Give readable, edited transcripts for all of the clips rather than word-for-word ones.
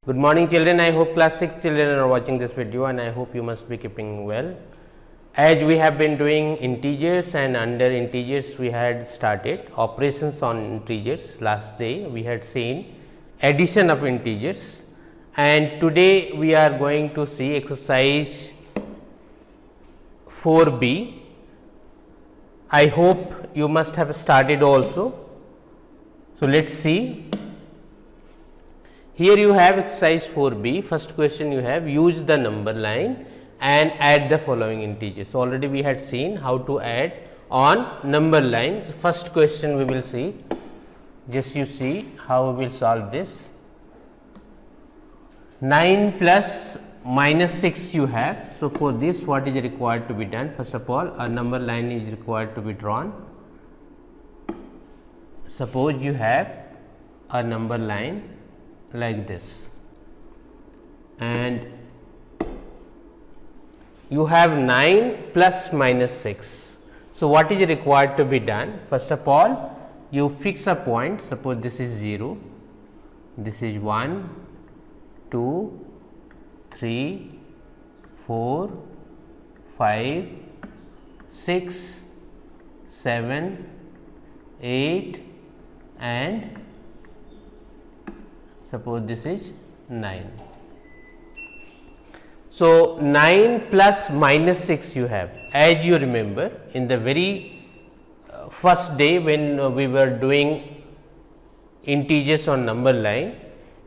Good morning children, I hope class 6 children are watching this video and I hope you must be keeping well. As we have been doing integers and under integers we had started operations on integers. Last day we had seen addition of integers and today we are going to see exercise 4b. I hope you must have started also. So, let us see. Here you have exercise 4b. First question you have use the number line and add the following integers. So, already we had seen how to add on number lines. First question we will see. Just you see how we will solve this. 9 plus minus 6 you have. So, for this what is required to be done? First of all, a number line is required to be drawn. Suppose you have a number line like this and you have 9 plus minus 6. So, what is required to be done? First of all, you fix a point. Suppose this is 0, this is 1, 2, 3, 4, 5, 6, 7, 8 and suppose this is 9. So, 9 plus minus 6 you have. As you remember in the very first day when we were doing integers on number line,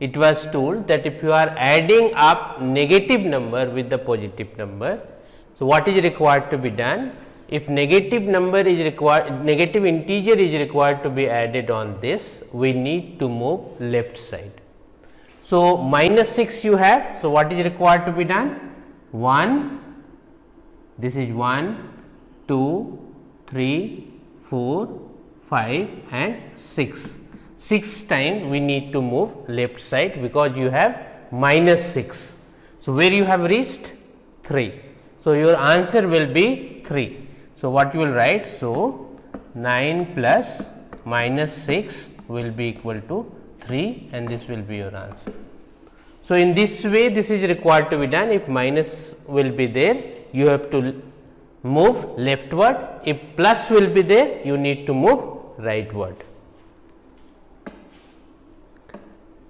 it was told that if you are adding up negative number with the positive number, so what is required to be done? If negative number is required, negative integer is required to be added on this, we need to move left side. So, minus 6 you have. So, what is required to be done? 1, this is 1, 2, 3, 4, 5 and 6. 6 times we need to move left side because you have minus 6. So, where you have reached? 3. So, your answer will be 3. So, what you will write? So, 9 plus minus 6 will be equal to 3 and this will be your answer. So, in this way this is required to be done. If minus will be there, you have to move leftward. If plus will be there, you need to move rightward.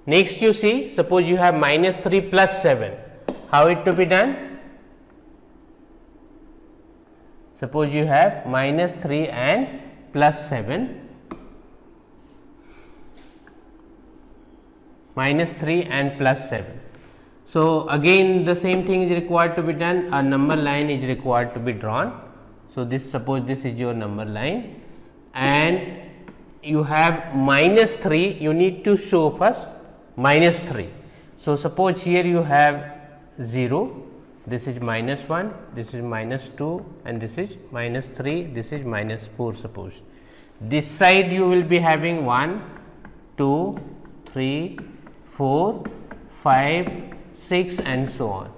Next you see, suppose you have minus 3 plus 7. How it to be done? Suppose you have minus 3 and plus 7. Minus 3 and plus 7. So, again the same thing is required to be done, a number line is required to be drawn. So, this suppose this is your number line and you have minus 3, you need to show first minus 3. So, suppose here you have 0, this is minus 1, this is minus 2 and this is minus 3, this is minus 4 suppose. This side you will be having 1, 2, 3, 4, 5, 6 and so on.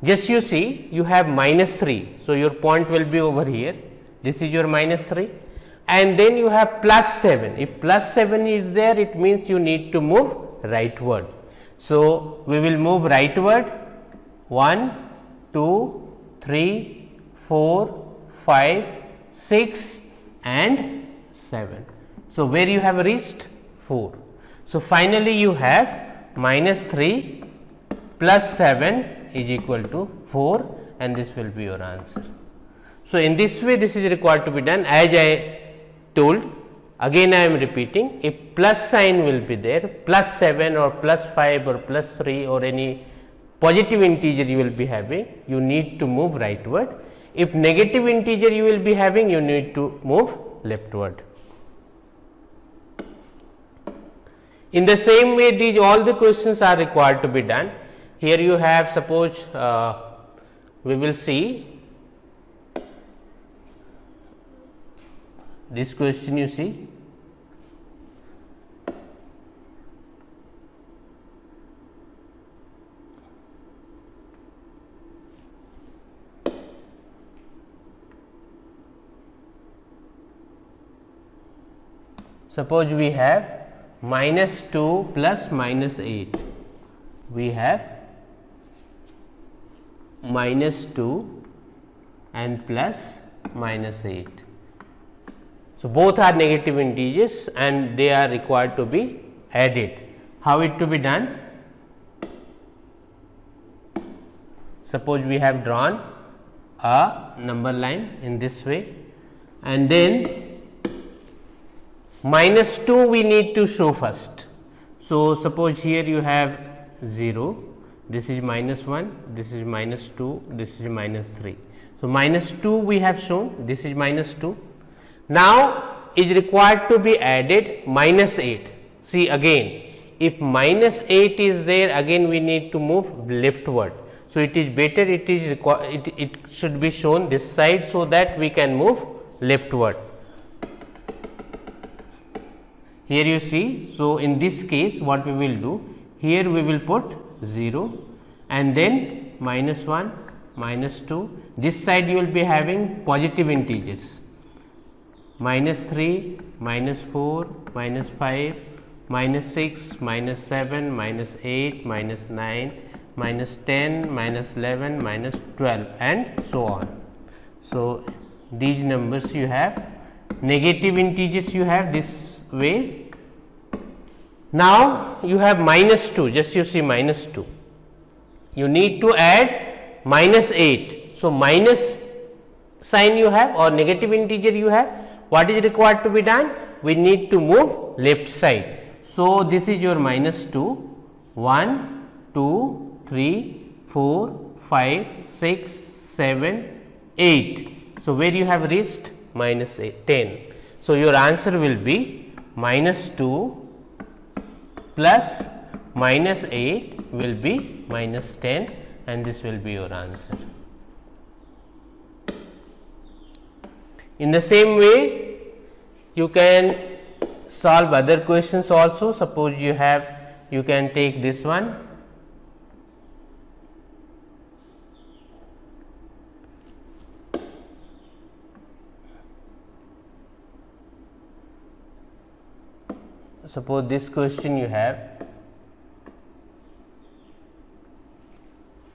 Just you see you have minus 3. So, your point will be over here, this is your minus 3 and then you have plus 7. If plus 7 is there, it means you need to move rightward. So, we will move rightward 1, 2, 3, 4, 5, 6 and 7. So, where you have reached? 4. So, finally, you have minus 3 plus 7 is equal to 4 and this will be your answer. So, in this way this is required to be done. As I told, again I am repeating, if plus sign will be there, plus 7 or plus 5 or plus 3 or any positive integer you will be having, you need to move rightward. If negative integer you will be having, you need to move leftward. In the same way, these all the questions are required to be done. Here you have, suppose we will see this question you see. Suppose we have minus 2 plus minus 8. we have minus 2 and plus minus 8. So, both are negative integers and they are required to be added. How it to be done? Suppose we have drawn a number line in this way, and then minus 2 we need to show first. So, suppose here you have 0, this is minus 1, this is minus 2, this is minus 3. So, minus 2 we have shown, this is minus 2. Now, is required to be added minus 8. See again, if minus 8 is there, again we need to move leftward. So, it is better it should be shown this side, so that we can move leftward. Here you see, so in this case what we will do, here we will put 0 and then minus 1, minus 2, this side you will be having positive integers, minus 3, minus 4, minus 5, minus 6, minus 7, minus 8, minus 9, minus 10, minus 11, minus 12 and so on. So, these numbers you have, negative integers you have this way. Now, you have minus 2, just you see minus 2, you need to add minus 8. So, minus sign you have or negative integer you have, what is required to be done? We need to move left side. So, this is your minus 2, 1, 2, 3, 4, 5, 6, 7, 8. So, where you have reached? Minus 8, 10. So, your answer will be minus 2 plus minus 8 will be minus 10 and this will be your answer. In the same way, you can solve other questions also. Suppose you can take this one. Suppose this question you have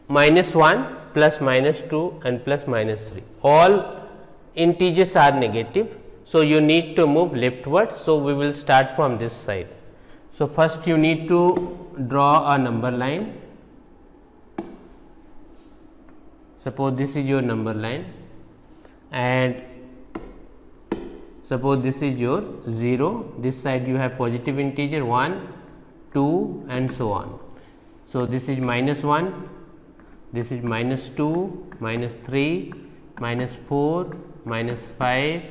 minus 1 plus minus 2 and plus minus 3, all integers are negative. So, you need to move leftward. So, we will start from this side. So, first you need to draw a number line. Suppose this is your number line and suppose this is your 0, this side you have positive integer 1, 2 and so on. So, this is minus 1, this is minus 2, minus 3, minus 4, minus 5,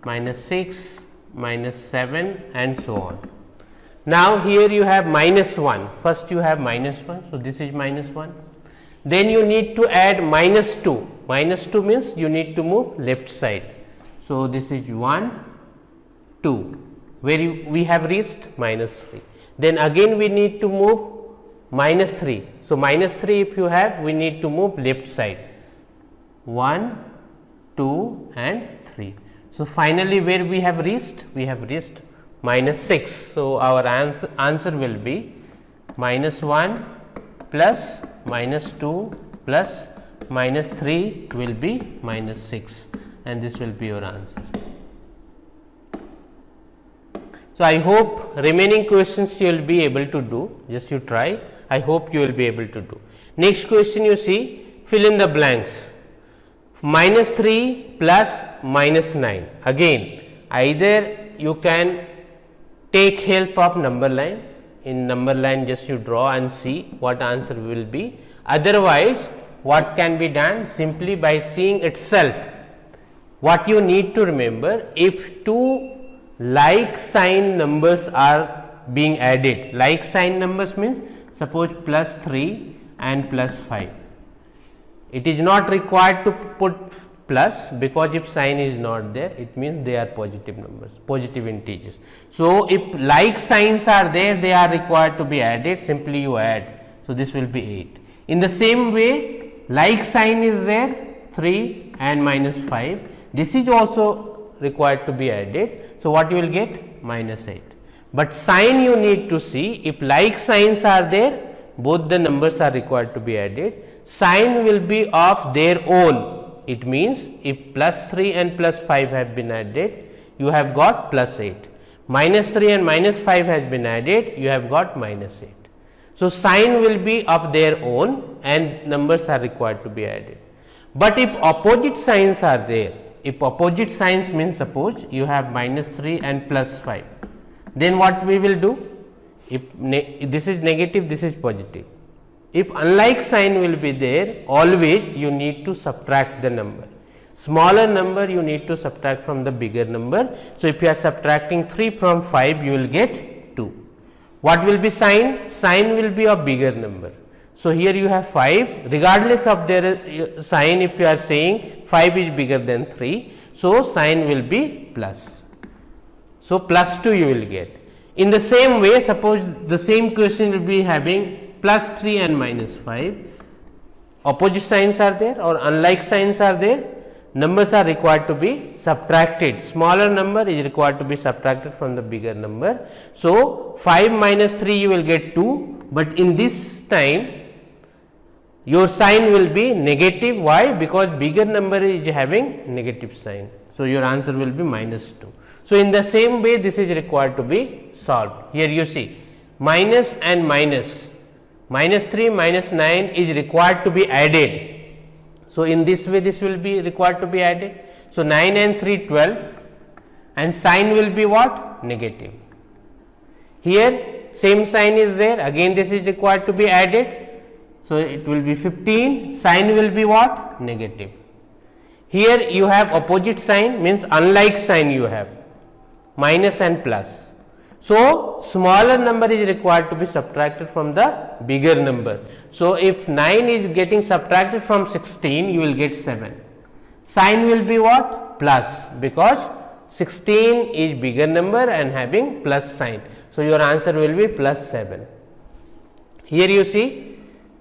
minus 6, minus 7 and so on. Now, here you have minus 1, first you have minus 1. So, this is minus 1, then you need to add minus 2, minus 2 means you need to move left side. So, this is 1, 2, where we have reached minus 3. Then again we need to move minus 3. So, minus 3 if you have, we need to move left side 1, 2 and 3. So, finally, where we have reached? We have reached minus 6. So, our answer will be minus 1 plus minus 2 plus minus 3 will be minus 6 and this will be your answer. So, I hope remaining questions you will be able to do, just you try, I hope you will be able to do. Next question you see, fill in the blanks, minus 3 plus minus 9, again either you can take help of number line, in number line just you draw and see what answer will be, otherwise what can be done, simply by seeing itself. What you need to remember, if two like sign numbers are being added, like sign numbers means suppose plus 3 and plus 5, it is not required to put plus, because if sign is not there, it means they are positive numbers, positive integers. So, if like signs are there, they are required to be added, simply you add. So, this will be 8. In the same way, like sign is there 3 and minus 5, this is also required to be added. So, what you will get? Minus 8. But sign you need to see, if like signs are there, both the numbers are required to be added. Sign will be of their own. It means if plus 3 and plus 5 have been added, you have got plus 8. Minus 3 and minus 5 has been added, you have got minus 8. So, sign will be of their own and numbers are required to be added. But if opposite signs are there, if opposite signs means suppose you have minus 3 and plus 5, then what we will do? If this is negative, this is positive. If unlike sign will be there, always you need to subtract the number. Smaller number you need to subtract from the bigger number. So, if you are subtracting 3 from 5, you will get 2. What will be sign? Sign will be a bigger number. So, here you have 5, regardless of their sign, if you are saying 5 is bigger than 3. So, sign will be plus. So, plus 2 you will get. In the same way, suppose the same question will be having plus 3 and minus 5, opposite signs are there or unlike signs are there, numbers are required to be subtracted, smaller number is required to be subtracted from the bigger number. So, 5 minus 3 you will get 2, but in this time your sign will be negative. Why? Because bigger number is having negative sign. So, your answer will be minus 2. So, in the same way this is required to be solved. Here you see minus and minus, minus 3 minus 9 is required to be added. So, in this way this will be required to be added. So, 9 and 3 12 and sign will be what? Negative. Here same sign is there, again this is required to be added. So, it will be 15, sign will be what? Negative. Here you have opposite sign, means unlike sign you have, minus and plus. So, smaller number is required to be subtracted from the bigger number. So, if 9 is getting subtracted from 16, you will get 7. Sign will be what? Plus, because 16 is bigger number and having plus sign. So, your answer will be plus 7. Here you see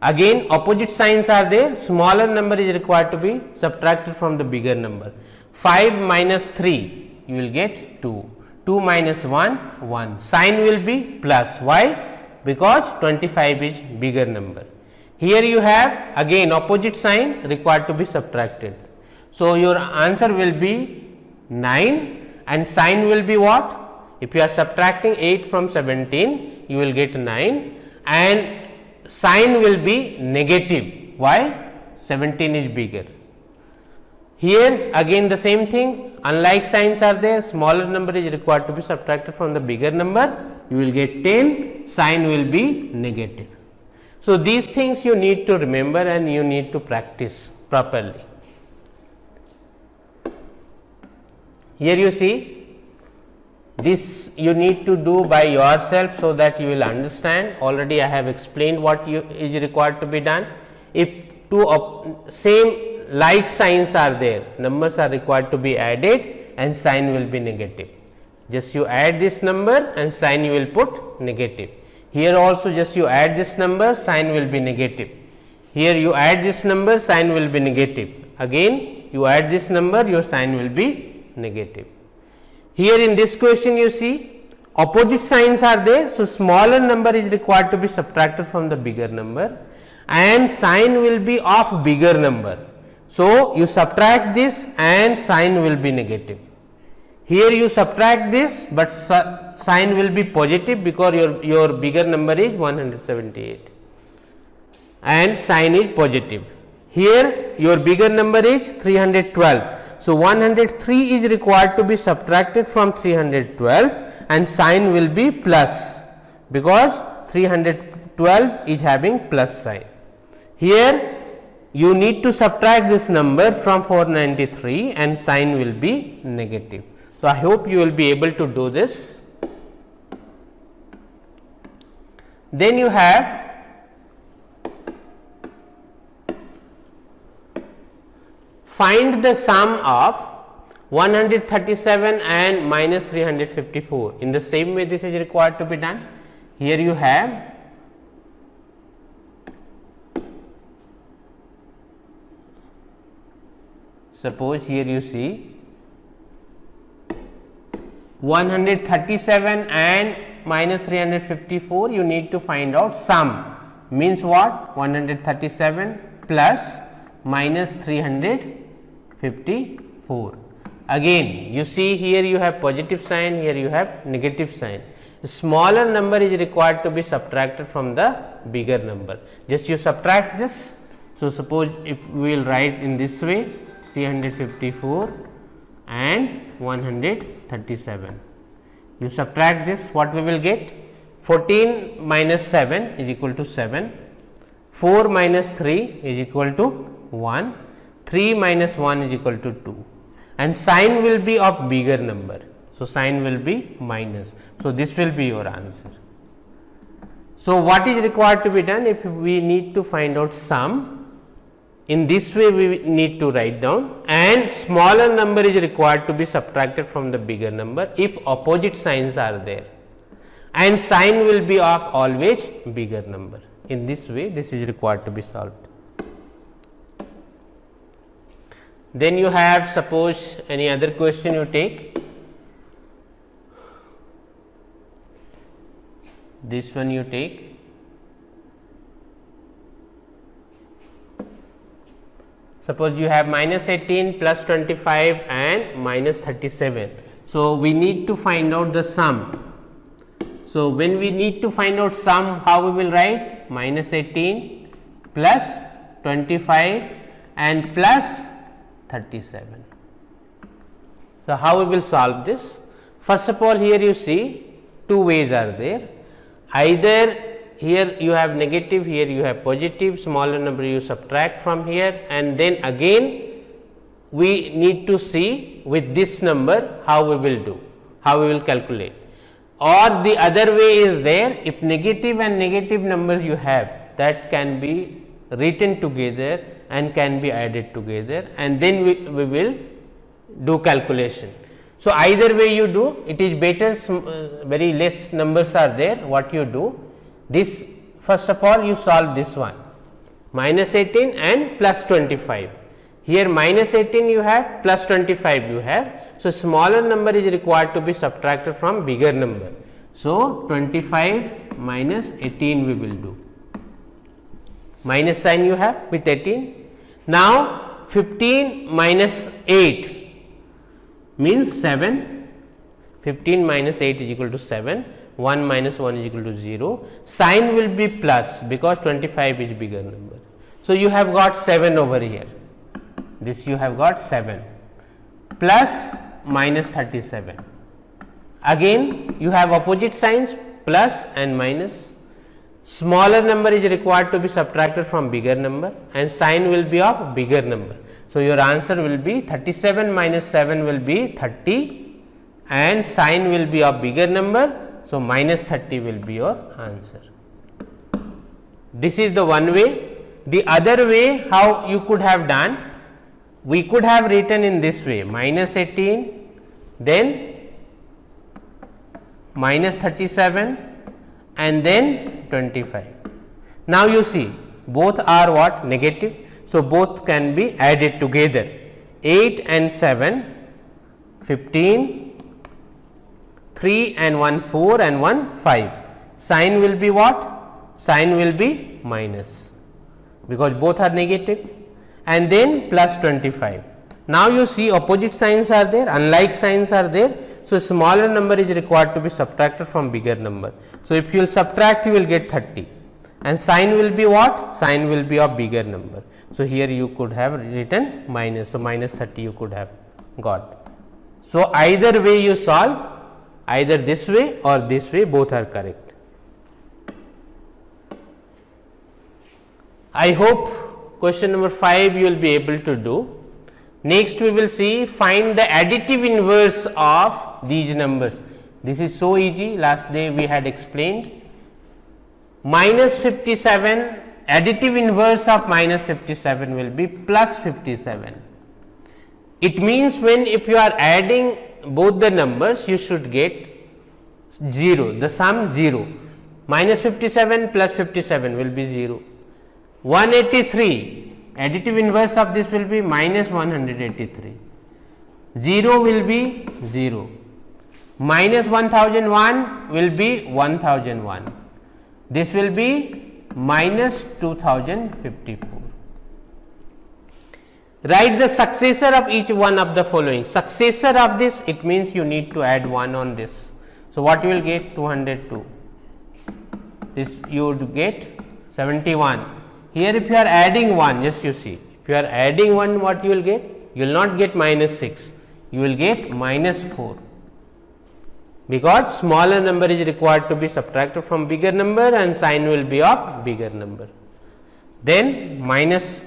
again opposite signs are there, smaller number is required to be subtracted from the bigger number. 5 minus 3 you will get 2, 2 minus 1 1, sign will be plus. Why? Because 25 is bigger number. Here you have again opposite sign required to be subtracted. So, your answer will be 9 and sign will be what? If you are subtracting 8 from 17, you will get 9 and sign will be negative. Why? 17 is bigger. Here again the same thing, unlike signs are there, smaller number is required to be subtracted from the bigger number, you will get 10, sign will be negative. So, these things you need to remember and you need to practice properly. Here you see this you need to do by yourself, so that you will understand. Already I have explained what is required to be done. If two same like signs are there, numbers are required to be added and sign will be negative. Just you add this number and sign you will put negative. Here also just you add this number, sign will be negative. Here you add this number, sign will be negative. Again you add this number, your sign will be negative. Here in this question you see opposite signs are there. So, smaller number is required to be subtracted from the bigger number and sign will be of bigger number. So, you subtract this and sign will be negative. Here you subtract this, but sign will be positive because your bigger number is 178 and sign is positive. Here your bigger number is 312. So, 103 is required to be subtracted from 312 and sign will be plus, because 312 is having plus sign. Here you need to subtract this number from 493 and sign will be negative. So, I hope you will be able to do this. Then you have find the sum of 137 and minus 354. In the same way this is required to be done. Here you have suppose here you see 137 and minus 354, you need to find out sum. means what? 137 plus minus 354. Again you see here you have positive sign, here you have negative sign. A smaller number is required to be subtracted from the bigger number. Just you subtract this. So, suppose if we will write in this way 354 and 137. You subtract this, what we will get? 14 minus 7 is equal to 7, 4 minus 3 is equal to 1, 3 minus 1 is equal to 2, and sign will be of bigger number. So, sign will be minus. So, this will be your answer. So, what is required to be done? If we need to find out sum, in this way we need to write down, and smaller number is required to be subtracted from the bigger number if opposite signs are there, and sign will be of always bigger number. In this way this is required to be solved. Then you have, suppose any other question you take. This one you take. Suppose you have minus 18 plus 25 and minus 37. So, we need to find out the sum. So, when we need to find out sum, how we will write? Minus 18 plus 25 and plus 37. So, how we will solve this? First of all, here you see two ways are there. Either here you have negative, here you have positive, smaller number you subtract from here, and then again we need to see with this number how we will do, how we will calculate. Or the other way is there, if negative and negative numbers you have, that can be written together and can be added together, and then we will do calculation. So, either way you do, it is better, very less numbers are there, what you do? This, first of all you solve this one, minus 18 and plus 25. Here minus 18 you have, plus 25 you have. So, smaller number is required to be subtracted from bigger number. So, 25 minus 18 we will do. Minus sign you have with 18. Now, 15 minus 8 means 7. 15 minus 8 is equal to 7. 1 minus 1 is equal to 0. Sign will be plus because 25 is bigger number. So, you have got 7 over here. This you have got 7 plus minus 37. Again you have opposite signs, plus and minus. Smaller number is required to be subtracted from bigger number, and sign will be of bigger number. So, your answer will be 37 minus 7 will be 30, and sign will be of bigger number. So, minus 30 will be your answer. This is the one way. The other way how you could have done, we could have written in this way, minus 18, then minus 37 and then 25. Now, you see both are what? Negative. So, both can be added together, 8 and 7, 15, 3 and 1 4 and 1 5. Sign will be what? Sign will be minus because both are negative, and then plus 25. Now, you see opposite signs are there, unlike signs are there. So, smaller number is required to be subtracted from bigger number. So, if you will subtract, you will get 30, and sign will be what? Sign will be of bigger number. So, here you could have written minus. So, minus 30 you could have got. So, either way you solve, either this way or this way, both are correct. I hope question number 5 you will be able to do. Next we will see, find the additive inverse of these numbers. This is so easy, last day we had explained. Minus 57, additive inverse of minus 57 will be plus 57. It means when if you are adding both the numbers, you should get 0, the sum 0. Minus 57 plus 57 will be 0. 183, additive inverse of this will be minus 183. 0 will be 0. Minus 1001 will be 1001. This will be minus 2054. Write the successor of each one of the following. Successor of this, it means you need to add 1 on this. So, what you will get? 202. This you would get 71. Here if you are adding 1, just you see, if you are adding 1, what you will get? You will not get minus 6, you will get minus 4, because smaller number is required to be subtracted from bigger number and sign will be of bigger number. Then minus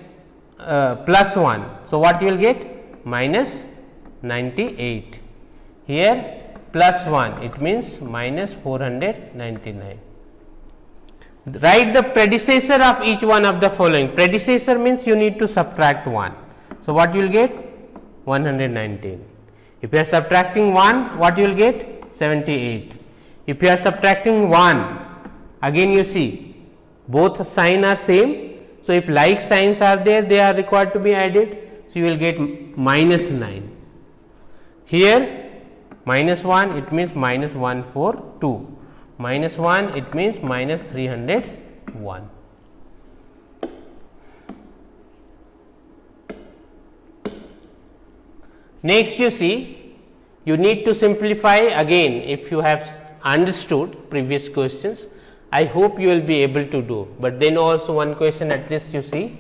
plus 1. So, what you will get? Minus 98. Here plus 1, it means minus 499. Write the predecessor of each one of the following. Predecessor means you need to subtract 1. So, what you will get? 119. If you are subtracting 1, what you will get? 78. If you are subtracting 1, again you see both sign are same. So, if like signs are there, they are required to be added. So, you will get minus 9. Here minus 1, it means minus 142. Minus 1, it means minus 301. Next you see, you need to simplify again. If you have understood previous questions, I hope you will be able to do, but then also one question at least you see.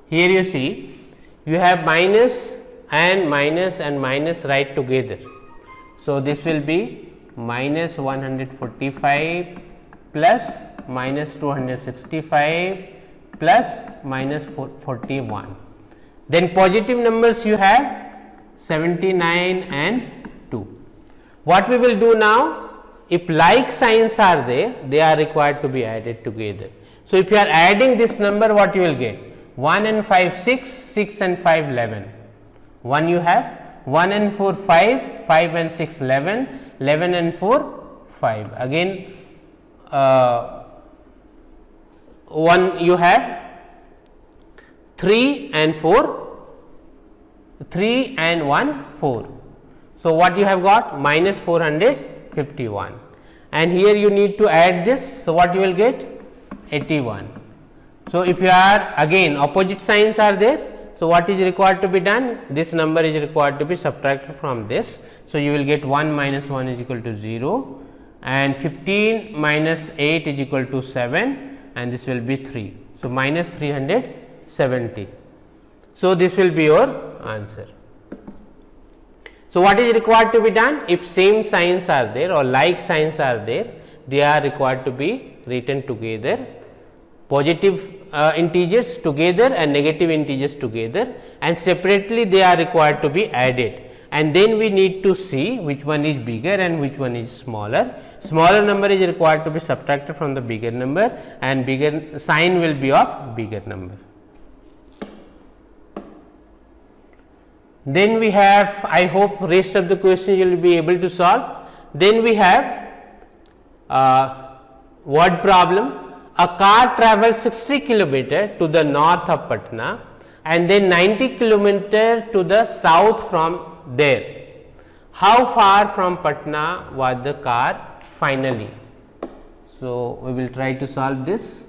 Here you see, you have minus and minus right together. So, this will be minus 145 plus minus 265 plus minus 41. Then positive numbers you have 79 and 2. What we will do now? If like signs are there, they are required to be added together. So, if you are adding this number, what you will get? 1 and 5 6, 6 and 5 11. 1 you have, 1 and 4 5, 5 and 6 11, 11 and 4 5. Again 1 you have, 3 and 4, 3 and 1 4. So, what you have got? Minus 451, and here you need to add this. So, what you will get? 81. So, if you are again opposite signs are there, so what is required to be done? This number is required to be subtracted from this. So, you will get 1 minus 1 is equal to 0, and 15 minus 8 is equal to 7, and this will be 3. So, minus 370. So, this will be your answer. So, what is required to be done? If same signs are there or like signs are there, they are required to be written together. Positive integers together and negative integers together, and separately they are required to be added, and then we need to see which one is bigger and which one is smaller. Smaller number is required to be subtracted from the bigger number, and bigger sign will be of bigger number. Then we have, I hope rest of the questions you will be able to solve. Then we have word problem. A car travels 60 km to the north of Patna and then 90 km to the south from there. How far from Patna was the car finally? So, we will try to solve this.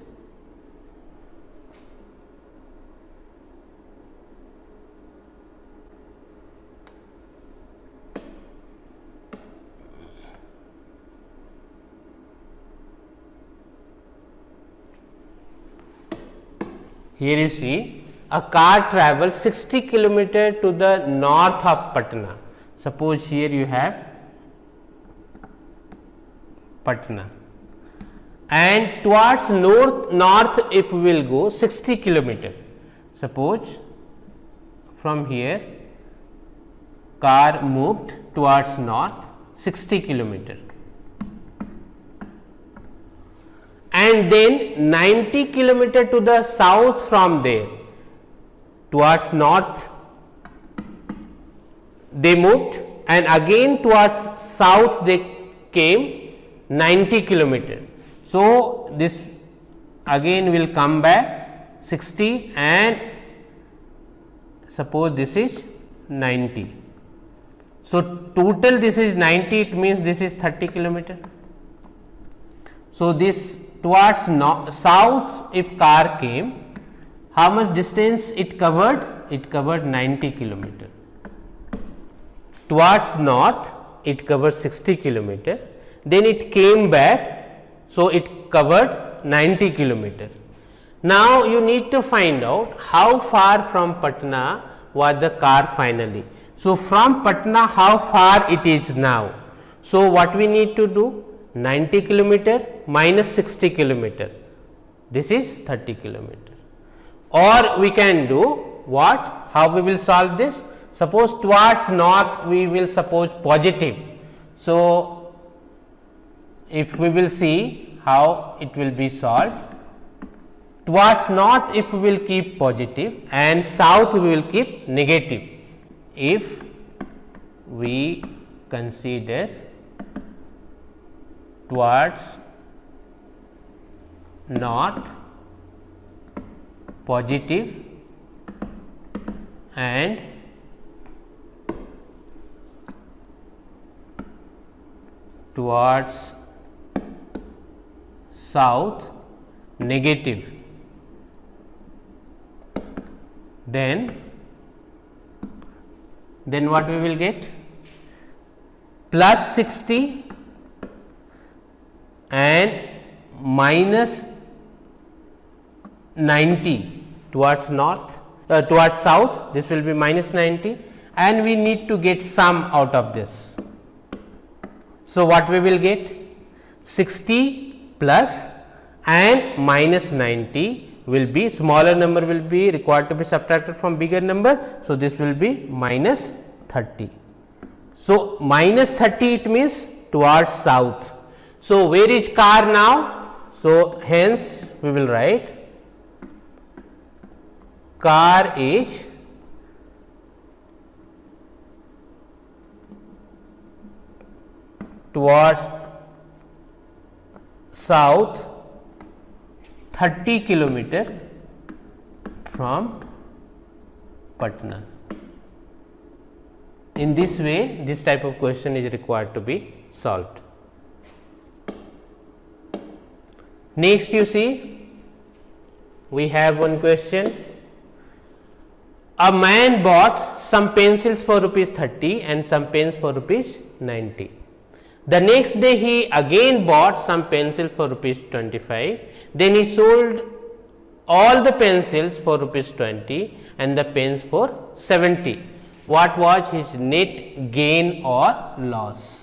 Here you see, a car travels 60 km to the north of Patna. Suppose here you have Patna, and towards north if we will go 60 km. Suppose from here car moved towards north 60 km. And then 90 km to the south from there, towards north they moved, and again towards south they came 90 km. So, this again will come back 60 and suppose this is 90. So, total this is 90, it means this is 30 kilometer. So, this towards south if car came, how much distance it covered? It covered 90 kilometer. Towards north it covered 60 kilometer, then it came back, so it covered 90 kilometer. Now, you need to find out how far from Patna was the car finally. So, from Patna how far it is now. So, what we need to do? 90 kilometer minus 60 kilometer, this is 30 kilometer. Or we can do what? How we will solve this? Suppose towards north we will suppose positive. So, if we will see how it will be solved, towards north if we will keep positive and south we will keep negative. If we consider towards north positive and towards south negative, then what we will get? Plus 60 and minus 90 towards north, towards south, this will be minus 90, and we need to get sum out of this. So, what we will get? 60 plus and minus 90 will be, smaller number will be required to be subtracted from bigger number. So, this will be minus 30. So, minus 30 it means towards south. So, where is car now? So, hence we will write car is towards south 30 kilometer from Patna. In this way, this type of question is required to be solved. Next, you see, we have one question. A man bought some pencils for rupees 30 and some pens for rupees 90. The next day he again bought some pencils for rupees 25. Then he sold all the pencils for rupees 20 and the pens for 70. What was his net gain or loss?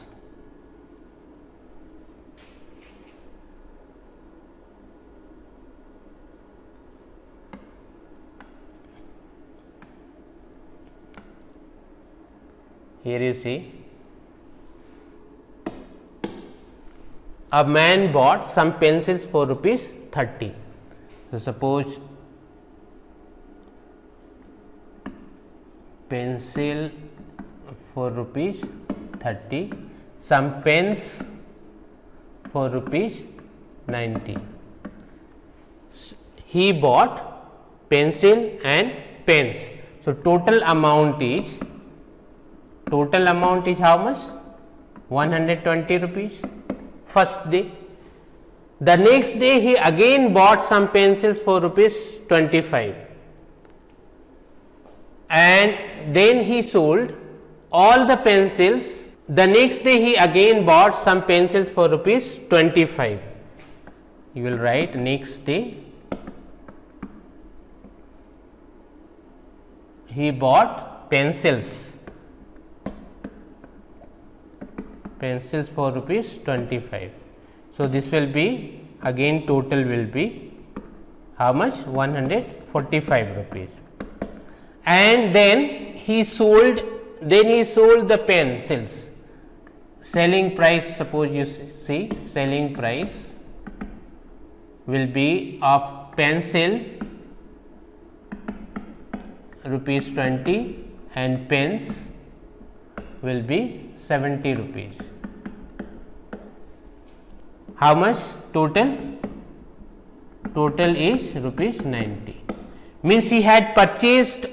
Here you see, a man bought some pencils for rupees 30. So, suppose pencil for rupees 30, some pens for rupees 90. He bought pencil and pens. So, total amount is how much? 120 rupees first day. The next day he again bought some pencils for rupees 25 and then he sold all the pencils. The next day he again bought some pencils for rupees 25. You will write next day he bought pencils for rupees 25. So, this will be again total will be how much? 145 rupees. And then he sold the pencils. Selling price, suppose you see, selling price will be of pencil rupees 20 and pens will be 70 rupees. How much total? Total is rupees 90. Means he had purchased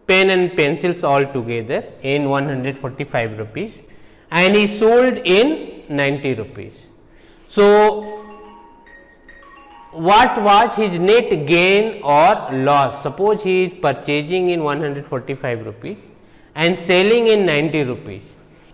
pen and pencils all together in 145 rupees and he sold in 90 rupees. So, what was his net gain or loss? Suppose he is purchasing in 145 rupees and selling in 90 rupees.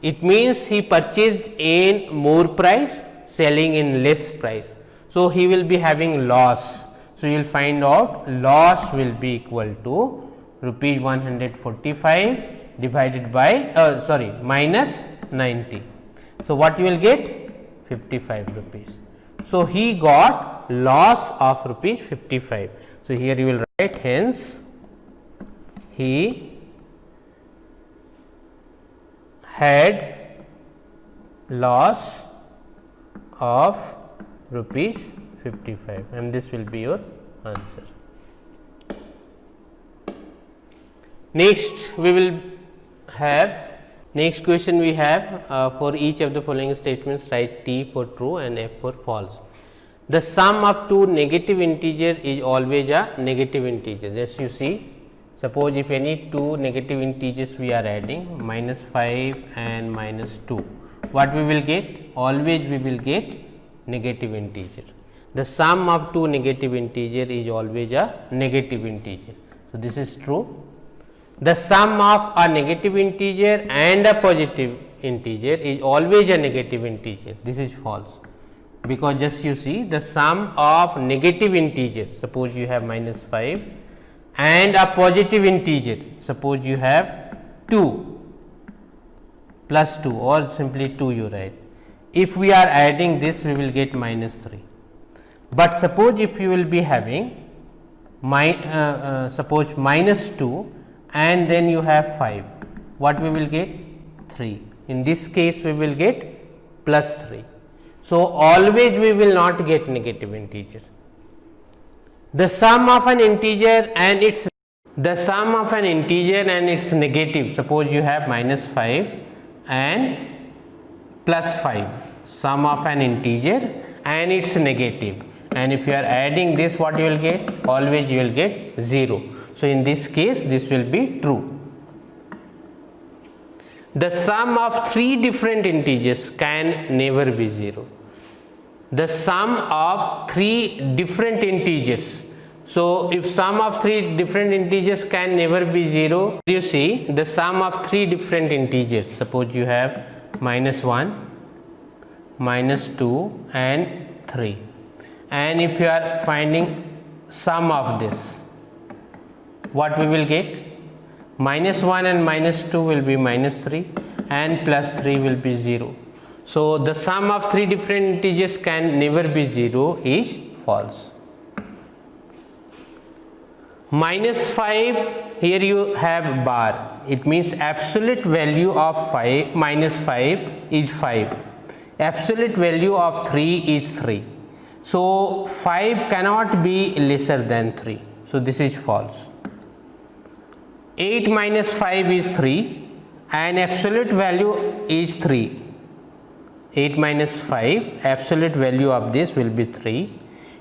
It means he purchased in more price, selling in less price. So, he will be having loss. So, you will find out loss will be equal to rupees 145 divided by minus 90. So, what you will get? 55 rupees. So, he got loss of rupees 55. So, here you will write hence he had loss of rupees 55 and this will be your answer. Next we will have next question we have for each of the following statements write T for true and F for false. The sum of two negative integers is always a negative integer. As you see, suppose if any two negative integers we are adding minus 5 and minus 2, what we will get? Always we will get negative integer. The sum of two negative integer is always a negative integer. So, this is true. The sum of a negative integer and a positive integer is always a negative integer. This is false, because just you see the sum of negative integers, suppose you have minus 5 and a positive integer, suppose you have 2 plus 2 or simply 2 you write. If we are adding this we will get minus 3, but suppose if you will be having suppose minus 2 and then you have 5, what we will get? 3. In this case we will get plus 3. So, always we will not get negative integer. The sum of an integer and its negative, suppose you have minus 5 and plus 5, sum of an integer and its negative, and if you are adding this, what you will get? Always you will get 0. So, in this case this will be true. The sum of three different integers can never be 0. The sum of three different integers. So, if sum of three different integers can never be 0, you see the sum of three different integers, suppose you have minus 1, minus 2 and 3, and if you are finding sum of this, what we will get? Minus 1 and minus 2 will be minus 3 and plus 3 will be 0. So, the sum of three different integers can never be 0 is false. Minus 5, here you have bar, it means absolute value of 5 minus 5 is 5, absolute value of 3 is 3. So, 5 cannot be lesser than 3. So, this is false. 8 minus 5 is 3 and absolute value is 3. 8 minus 5, absolute value of this will be 3.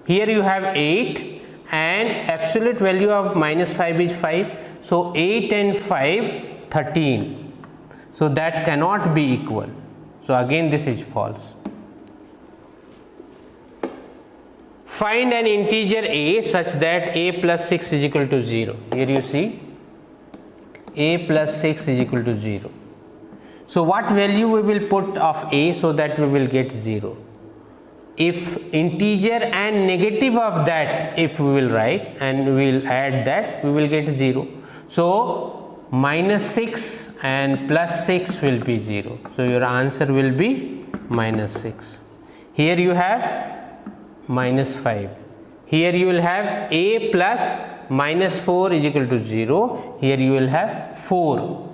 Here you have 8 and absolute value of minus 5 is 5. So, 8 and 5, 13. So, that cannot be equal. So, again this is false. Find an integer a such that a plus 6 is equal to 0. Here you see a plus 6 is equal to 0. So, what value we will put of a so that we will get 0? If integer and negative of that, if we will write and we will add that, we will get 0. So, minus 6 and plus 6 will be 0. So, your answer will be minus 6. Here you have minus 5. Here you will have a plus minus 4 is equal to 0. Here you will have 4.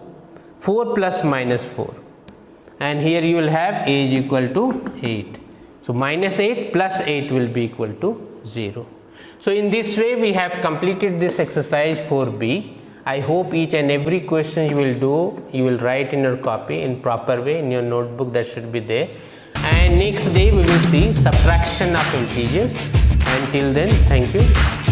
4 plus minus 4, and here you will have a is equal to 8. So, minus 8 plus 8 will be equal to 0. So, in this way we have completed this exercise 4b. I hope each and every question you will do, you will write in your copy in proper way in your notebook, that should be there. And next day we will see subtraction of integers. Until then, thank you.